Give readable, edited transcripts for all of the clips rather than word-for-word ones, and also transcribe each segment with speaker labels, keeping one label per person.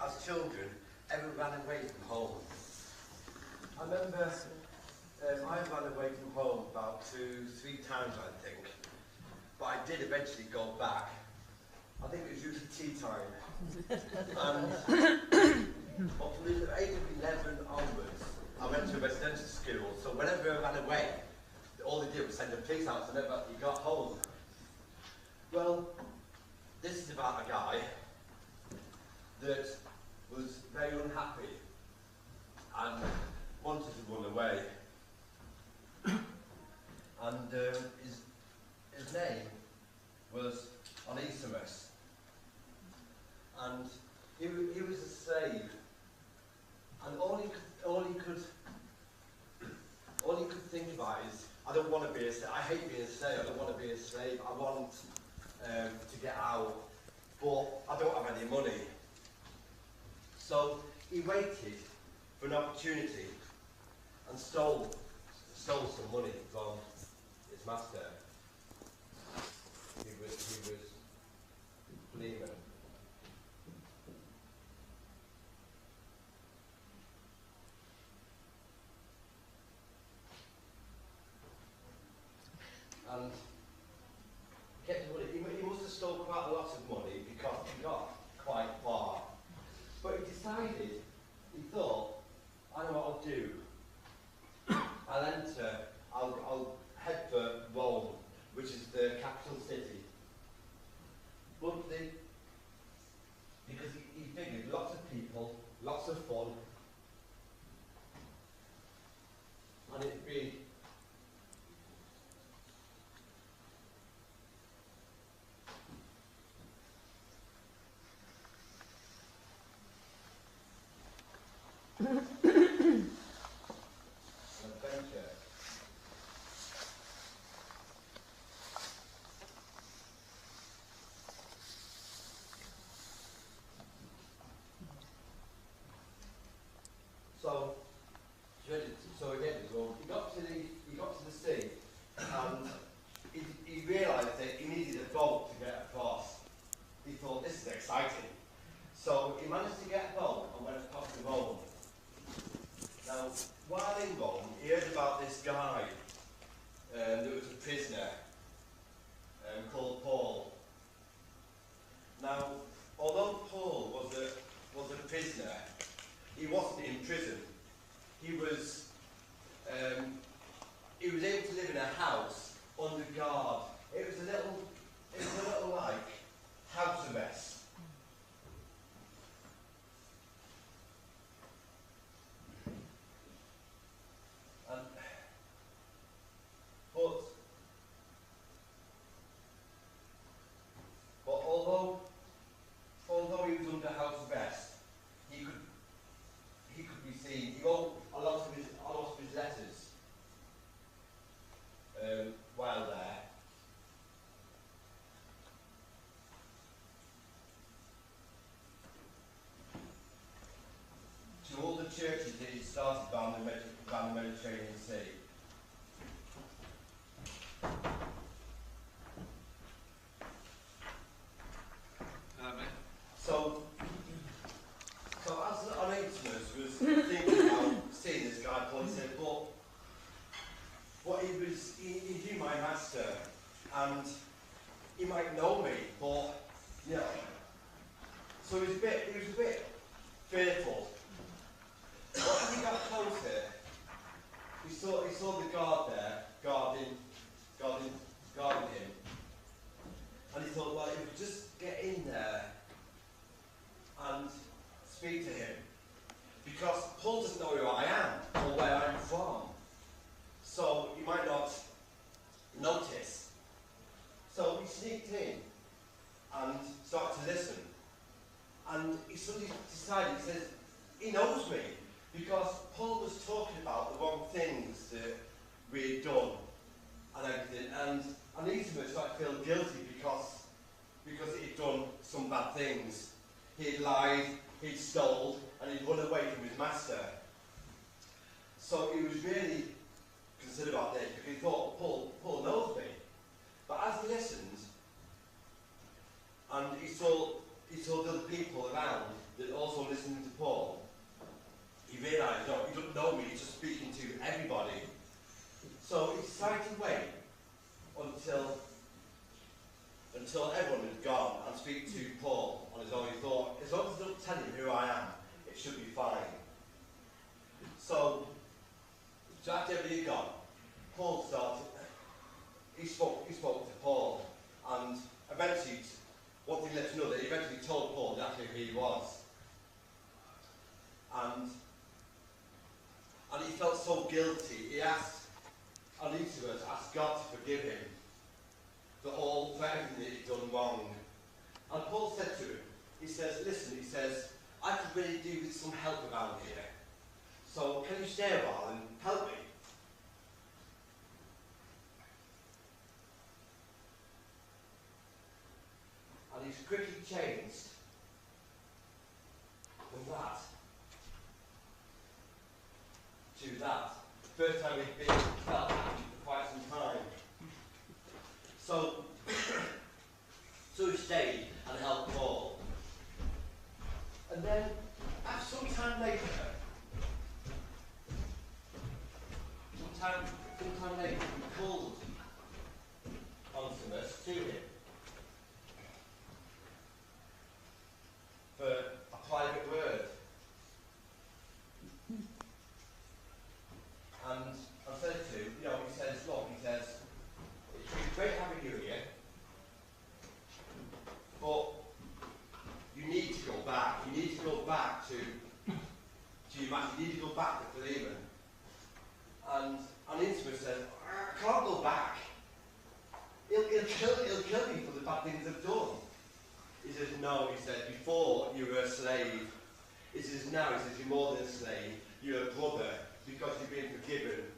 Speaker 1: as children, ever ran away from home? I remember I ran away from home about 2-3 times, I think. But I did eventually go back. I think it was usually tea time. But from the age of 11 onwards, I went to a residential school, so whenever I ran away, all they did was send the police out, so never actually got home. Well, this is about a guy that was very unhappy and wanted to run away. And his name was Onesimus. And he was a slave. And all he could think about is, I don't want to be a slave. I hate being a slave. I don't want to be a slave. I want to get out, but I don't have any money. So he waited for an opportunity and stole some money from his master. He was Lehman. And he must have stole quite a lot of money because he got quite far. But he decided, he thought, I know what I'll do. I'll head for Rome, which is the capital city. But because he figured lots of people, lots of fun, and it'd be an adventure. He got to the sea, and he realised that he needed a boat to get across. He thought, this is exciting. So he managed to get a boat and went across to Rome. Now, while in Rome, he heard about this guy that was a prisoner called Paul. Now, although Paul was a prisoner, he wasn't in prison. He was able to live in a house under guard. It was a little like house arrest. But although he was under house arrest, he could be seen. He wrote a lot of his letters while there. To all the churches that he started around the Mediterranean Sea. So as Onesimus was thinking about seeing this guy, Paul, he said, but he knew my master, and he might know me, but you know. So he was a bit fearful. But as he got closer, he saw the guard there guarding him, and he thought, well, if we just get in there and speak to him, because Paul doesn't know who I am or where I'm from, so he might not notice. So he sneaked in and started to listen, and he suddenly decided, he says, he knows me, because Paul was talking about the wrong things that we had done and everything, and Onesimus started to feel guilty because he'd done some bad things. He'd lied, he'd stole, and he'd run away from his master. So he was really concerned about this, because he thought, Paul knows me. But as he listened, and he he told other people around that also listening to Paul, he realised, no, he doesn't know me, he's just speaking to everybody. So he decided to wait until everyone had gone and speak to Paul on his own. He thought, as long as I don't tell him who I am, it should be fine. So after everybody had gone, Paul started, he spoke to Paul, and eventually, one thing led to another, he eventually told Paul exactly who he was. And he felt so guilty, he asked, and each of us asked God to forgive him for everything that he'd done wrong. And Paul said to him, he says, listen, he says, I could really do with some help around here. So can you stay a while and help me? And he's quickly changed from that to that. First time he'd been felt happy for quite some time. So he stayed and helped Paul. And then, after some time later, he called Onesimus to him for a private word. And I said to him, he says, look, he says, it's great having you here, but you need to go back. You need to go back to your man. You need to go back to Philemon. And Onesimus says, I can't go back. He'll kill me for the bad things I've done. He says, no, he said, before you were a slave. He says, now, he says, you're more than a slave. You're a brother because you've been forgiven.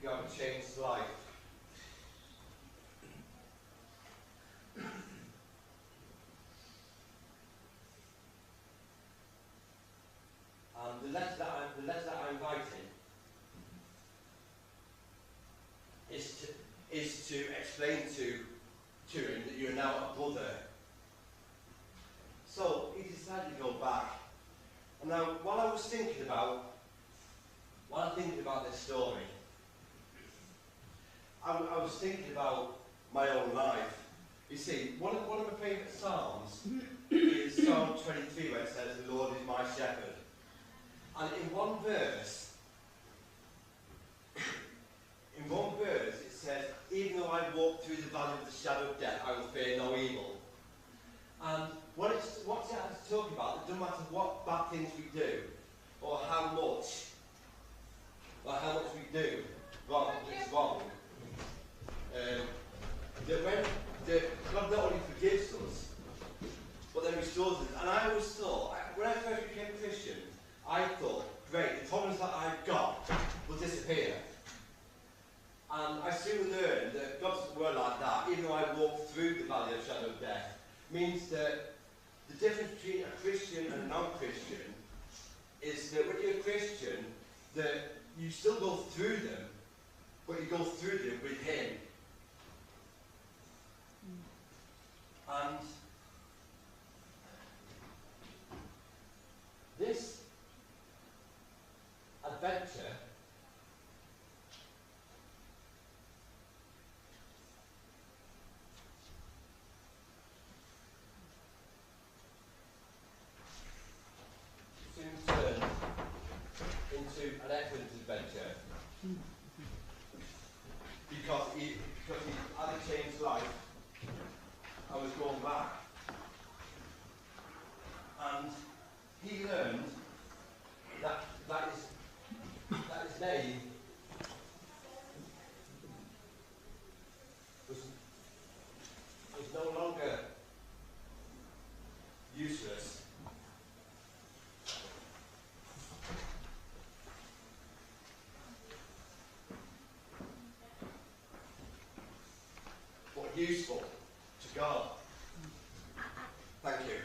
Speaker 1: You have a changed life. The letter that I'm writing is to explain to him that you're now a brother. So he decided to go back. And now, while I was thinking about this story, I was thinking about my own life. You see, one of my favourite psalms is Psalm 23, where it says, "The Lord is my shepherd." And in one verse, it says, "Even though I walk through the valley of the shadow of death, I will fear no evil." And what's it talking about? It doesn't matter what bad things we do, or how much we do wrong, it's wrong. That God not only forgives us, but then restores us. And I always thought, when I first became a Christian, I thought, great, the problems that I've got will disappear. And I soon learned that God doesn't work like that. Even though I walk through the valley of shadow of death, means that the difference between a Christian and a non-Christian is that when you're a Christian, that you still go through them, but you go through them with Him. And this adventure soon turned into an excellent adventure because he had a changed life. I was going back, and he learned that his name was no longer useless. useful to God. Thank you.